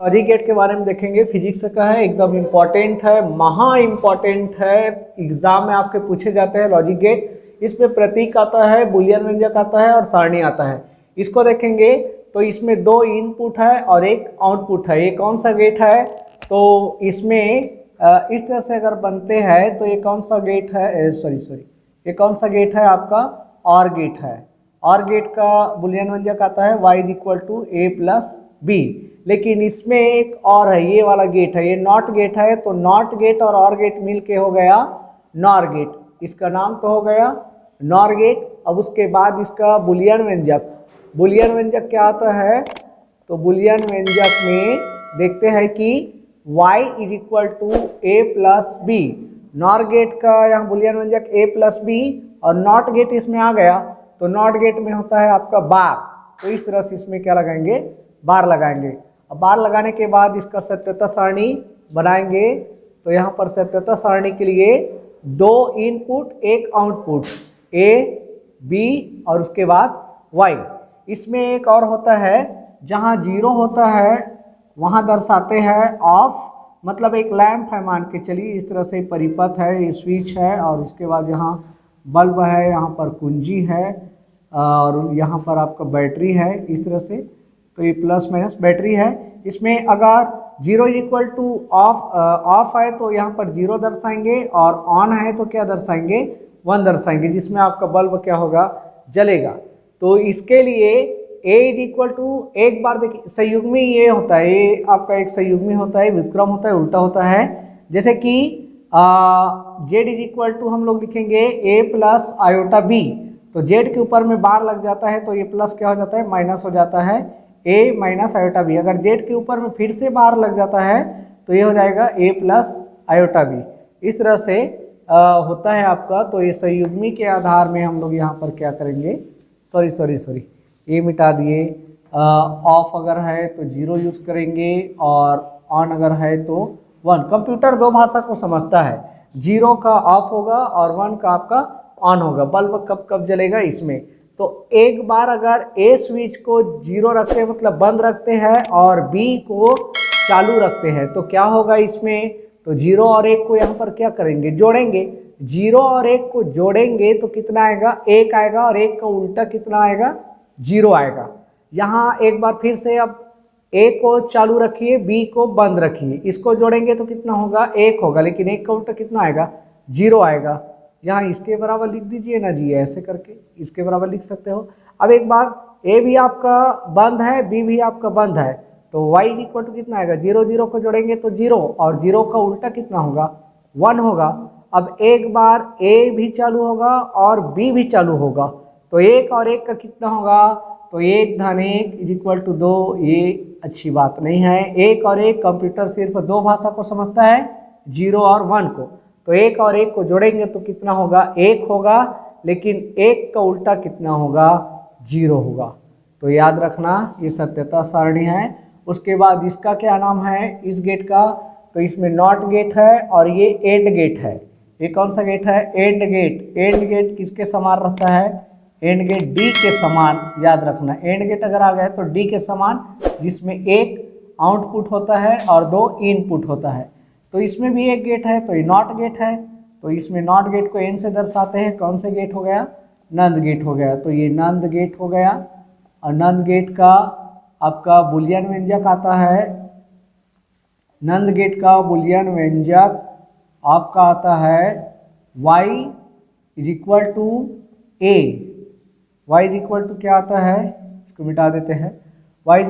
Logic gate के बारे में देखेंगे। फिजिक्स का है, एकदम इम्पॉर्टेंट है, महा इम्पॉर्टेंट है, एग्जाम में आपके पूछे जाते हैं लॉजिक गेट। इसमें प्रतीक आता है, बुलियन व्यंजक आता है और सारणी आता है। इसको देखेंगे तो इसमें दो इनपुट है और एक आउटपुट है। ये कौन सा गेट है? तो इसमें इस तरह से अगर बनते हैं तो ये कौन सा गेट है? ये कौन सा गेट है आपका? और गेट है। और गेट का बुलियन व्यंजक आता है y = a + b। लेकिन इसमें एक और है, ये वाला गेट है, ये नॉट गेट है। तो नॉट गेट और गेट मिल के हो गया नॉर गेट। इसका नाम तो हो गया नॉर गेट। अब उसके बाद इसका बुलियन व्यंजक, बुलियन व्यंजक क्या आता है? तो बुलियन व्यंजक में देखते हैं कि y = a + b। Nor gate का यहाँ बुलियन व्यंजक a + b और नॉट गेट इसमें आ गया तो नॉट गेट में होता है आपका बार। तो इस तरह से इसमें क्या लगाएंगे? बार लगाएंगे। अब बार लगाने के बाद इसका सत्यता सारणी बनाएंगे। तो यहाँ पर सत्यता सारणी के लिए दो इनपुट एक आउटपुट, a b और उसके बाद y। इसमें एक और होता है, जहाँ 0 होता है वहाँ दर्शाते हैं ऑफ, मतलब एक लैंप है मान के चलिए, इस तरह से परिपथ है, ये स्विच है और उसके बाद यहाँ बल्ब है, यहाँ पर कुंजी है और यहाँ पर आपका बैटरी है इस तरह से। तो ये प्लस माइनस बैटरी है। इसमें अगर 0 = ऑफ है तो यहाँ पर 0 दर्शाएंगे और ऑन है तो क्या दर्शाएंगे? 1 दर्शाएंगे, जिसमें आपका बल्ब क्या होगा? जलेगा। तो इसके लिए a = एक बार देखिए संयुग्मी ये होता है, ये आपका एक संयुग्मी होता है, व्युत्क्रम होता है, उल्टा होता है। जैसे कि z = हम लोग लिखेंगे a + iB। तो z के ऊपर में बार लग जाता है तो ये प्लस क्या हो जाता है? माइनस हो जाता है a - iB। अगर z के ऊपर में फिर से बार लग जाता है तो ये हो जाएगा a + iB। इस तरह से होता है आपका। तो ये संयुग्मी के आधार में हम लोग यहाँ पर क्या करेंगे? सॉरी ये मिटा दिए। ऑफ अगर है तो 0 यूज़ करेंगे और ऑन अगर है तो 1। कंप्यूटर दो भाषा को समझता है, 0 का ऑफ होगा और 1 का आपका ऑन होगा। बल्ब कब कब जलेगा इसमें। तो एक बार अगर ए स्विच को 0 रखते हैं मतलब बंद रखते हैं और बी को चालू रखते हैं तो क्या होगा इसमें? तो 0 और 1 को यहाँ पर क्या करेंगे? जोड़ेंगे। 0 और 1 को जोड़ेंगे तो कितना आएगा? 1 आएगा और 1 का उल्टा कितना आएगा? 0 आएगा। यहाँ एक बार फिर से अब ए को चालू रखिए, बी को बंद रखिए, इसको जोड़ेंगे तो कितना होगा? 1 होगा, लेकिन 1 का उल्टा कितना आएगा? 0 आएगा। यहाँ इसके बराबर लिख दीजिए ना जी, ऐसे करके इसके बराबर लिख सकते हो। अब एक बार ए भी आपका बंद है, बी भी आपका बंद है, तो y = कितना आएगा? 0 0 को जोड़ेंगे तो 0 और 0 का उल्टा कितना होगा? 1 होगा। अब एक बार ए भी चालू होगा और बी भी चालू होगा तो 1 और 1 का कितना होगा? तो 1 - 1 = 2। ये अच्छी बात नहीं है। 1 और 1 कंप्यूटर सिर्फ दो भाषा को समझता है, 0 और 1 को। तो 1 और 1 को जोड़ेंगे तो कितना होगा? 1 होगा, लेकिन 1 का उल्टा कितना होगा? 0 होगा। तो याद रखना ये सत्यता सारणी है। उसके बाद इसका क्या नाम है इस गेट का? तो इसमें नॉट गेट है और ये एंड गेट है। ये कौन सा गेट है? And gate. एंड गेट किसके समान रहता है? एंड गेट डी के समान, याद रखना। एंड गेट अगर आ गया तो डी के समान, जिसमें एक आउटपुट होता है और 2 इनपुट होता है। तो इसमें भी एक गेट है, तो ये नॉट गेट है। तो इसमें नॉट गेट को एन से दर्शाते हैं। कौन से गेट हो गया? नंद गेट हो गया। तो ये नंद गेट हो गया। और नंद गेट का आपका बुलियन व्यंजक आता है, नंद गेट का बुलियन व्यंजक आपका आता है y = a। y = क्या आता है? इसको मिटा देते हैं। y =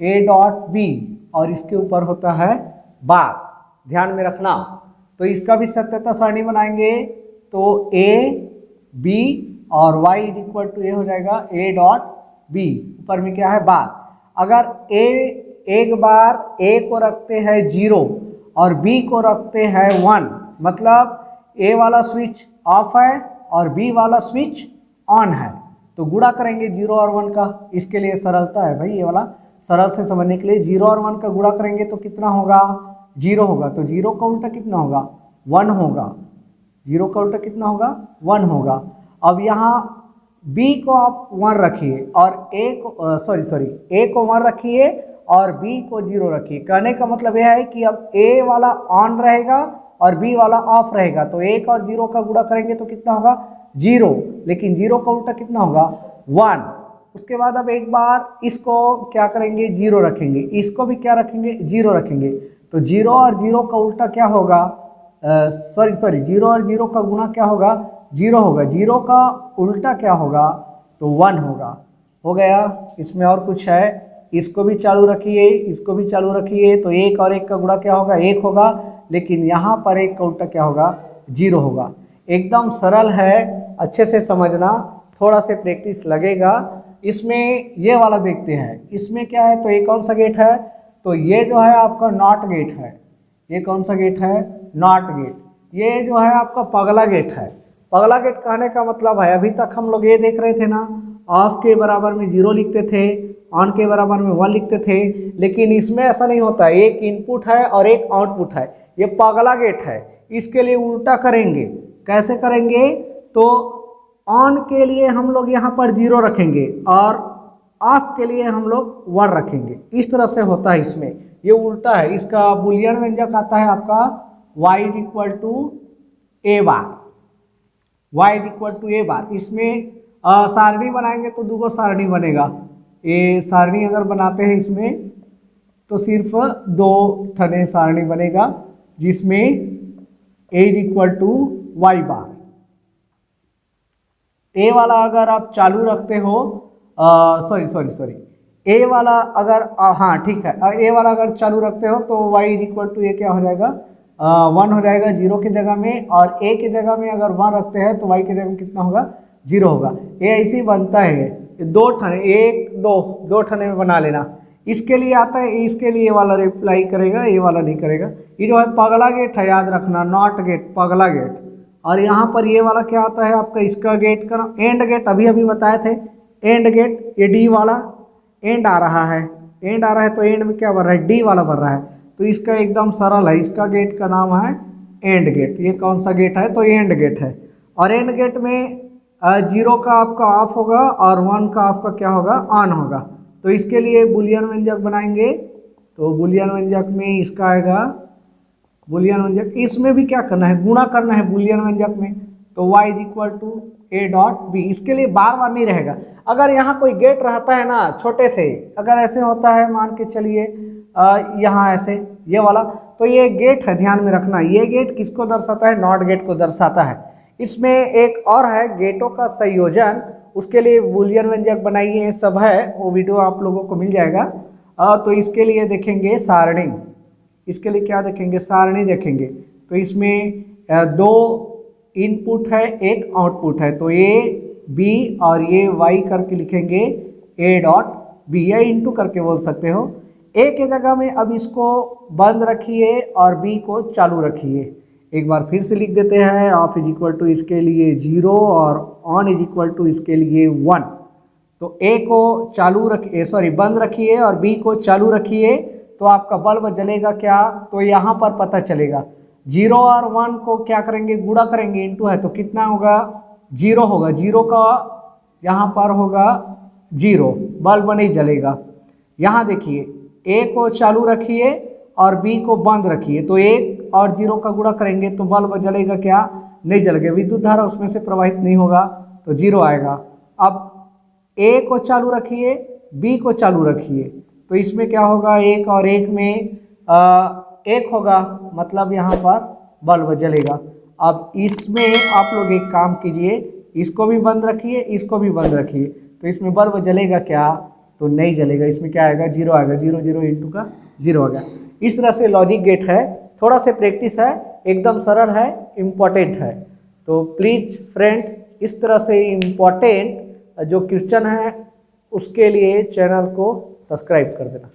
a.b और इसके ऊपर होता है बार, ध्यान में रखना। तो इसका भी सत्यता सारणी बनाएंगे तो a b और y = a हो जाएगा a.b। ऊपर में क्या है? बार। अगर a एक बार a को रखते हैं 0 और b को रखते हैं 1, मतलब a वाला स्विच ऑफ है और b वाला स्विच ऑन है, तो गुणा करेंगे 0 और 1 का। इसके लिए सरलता है भाई, ये वाला सरल से समझने के लिए 0 और 1 का गुणा करेंगे तो कितना होगा? 0 होगा। तो 0 का उल्टा कितना होगा? 1 होगा। 0 का उल्टा कितना होगा? 1 होगा। अब यहाँ b को आप 1 रखिए और a को 1 रखिए और B को 0 रखिए। कहने का मतलब यह है कि अब A वाला ऑन रहेगा और B वाला ऑफ रहेगा, तो 1 और 0 का गुणा करेंगे तो कितना होगा 0, लेकिन 0 का उल्टा कितना होगा 1। उसके बाद अब एक बार इसको क्या करेंगे 0 रखेंगे, इसको भी क्या रखेंगे 0 रखेंगे, तो 0 और 0 का उल्टा क्या होगा, सॉरी 0 और 0 का गुणा क्या होगा 0 होगा, 0 का उल्टा क्या होगा तो 1 होगा। हो गया। इसमें और कुछ है, इसको भी चालू रखिए, इसको भी चालू रखिए, तो 1 और 1 का गुणा क्या होगा 1 होगा, लेकिन यहाँ पर 1 का उल्टा क्या होगा 0 होगा। एकदम सरल है, अच्छे से समझना, थोड़ा से प्रैक्टिस लगेगा। इसमें ये वाला देखते हैं, इसमें क्या है, तो ये कौन सा गेट है, तो ये जो है आपका नॉट गेट है। ये कौन सा गेट है, नॉट गेट। ये जो है आपका पगला गेट है। पगला गेट कहने का मतलब है, अभी तक हम लोग ये देख रहे थे ना, ऑफ के बराबर में 0 लिखते थे, ऑन के बराबर में 1 लिखते थे, लेकिन इसमें ऐसा नहीं होता, एक इनपुट है और एक आउटपुट है। ये पगला गेट है, इसके लिए उल्टा करेंगे। कैसे करेंगे, तो ऑन के लिए हम लोग यहाँ पर 0 रखेंगे और ऑफ के लिए हम लोग 1 रखेंगे। इस तरह से होता है इसमें, ये उल्टा है। इसका बुलियन व्यंजक आता है आपका y = a bar, y = a बार। इसमें सारणी बनाएंगे तो 2 सारणी बनेगा। ये सारणी अगर बनाते हैं इसमें तो सिर्फ 2 ठने सारणी बनेगा, जिसमें a = y बार। ए वाला अगर आप चालू रखते हो, सॉरी ए वाला अगर हाँ ठीक है, ए वाला अगर चालू रखते हो तो y = a क्या हो जाएगा 1 हो जाएगा 0 की जगह में, और a की जगह में अगर 1 रखते हैं तो y की जगह में कितना होगा 0 होगा। ये ऐसे ही बनता है, 2 ठने, 1 2 ठने में बना लेना। इसके लिए आता है, इसके लिए ये वाला रिप्लाई करेगा, ये वाला नहीं करेगा। ये जो है पगला गेट है, याद रखना, नॉट गेट, पगला गेट। और यहाँ पर ये वाला क्या आता है आपका, इसका गेट का एंड गेट, अभी बताए थे एंड गेट। ये डी वाला एंड आ रहा है, एंड आ रहा है तो एंड में क्या बन रहा है, डी वाला बन रहा है, तो इसका एकदम सरल है, इसका गेट का नाम है एंड गेट। ये कौन सा गेट है, तो एंड गेट है। और एंड गेट में 0 का आपका ऑफ होगा और 1 का आपका क्या होगा ऑन होगा। तो इसके लिए बुलियन व्यंजक बनाएंगे, तो बुलियन व्यंजक में इसका आएगा बुलियन व्यंजक, इसमें भी क्या करना है, गुणा करना है बुलियन व्यंजक में, तो y = a.b। इसके लिए बार बार नहीं रहेगा। अगर यहाँ कोई गेट रहता है ना छोटे से, अगर ऐसे होता है, मान के चलिए यहाँ ऐसे ये वाला, तो ये गेट है, ध्यान में रखना, ये गेट किसको दर्शाता है, नॉट गेट को दर्शाता है। इसमें एक और है गेटों का संयोजन, उसके लिए बुलियन व्यंजक बनाइए, सब है, वो वीडियो आप लोगों को मिल जाएगा। तो इसके लिए देखेंगे सारणी, इसके लिए क्या देखेंगे, सारणी देखेंगे। तो इसमें 2 इनपुट है, 1 आउटपुट है, तो a b और ये y करके लिखेंगे a.b, या इंटू करके बोल सकते हो। a के जगह में अब इसको बंद रखिए और b को चालू रखिए। एक बार फिर से लिख देते हैं, ऑफ = इसके लिए 0 और ऑन = इसके लिए 1। तो a को चालू रखिए, सॉरी बंद रखिए, और b को चालू रखिए, तो आपका बल्ब जलेगा क्या, तो यहाँ पर पता चलेगा। 0 और 1 को क्या करेंगे, गुणा करेंगे, इंटू है तो कितना होगा 0 होगा, 0 का यहाँ पर होगा 0, बल्ब नहीं जलेगा। यहाँ देखिए a को चालू रखिए और b को बंद रखिए, तो 1 और 0 का गुणा करेंगे तो बल्ब जलेगा क्या, नहीं जलेगा, विद्युत धारा उसमें से प्रवाहित नहीं होगा, तो 0 आएगा। अब a को चालू रखिए, b को चालू रखिए, तो इसमें क्या होगा, 1 और 1 में 1 होगा, मतलब यहाँ पर बल्ब जलेगा। अब इसमें आप लोग एक काम कीजिए, इसको भी बंद रखिए, इसको भी बंद रखिए, तो इसमें बल्ब जलेगा क्या, तो नहीं जलेगा। इसमें क्या आएगा, 0 आएगा, 0 0 इंटू का 0 आ गया। इस तरह से लॉजिक गेट है, थोड़ा से प्रैक्टिस है, एकदम सरल है, इम्पॉर्टेंट है। तो प्लीज़ फ्रेंड, इस तरह से इम्पॉर्टेंट जो क्वेश्चन है उसके लिए चैनल को सब्सक्राइब कर देना।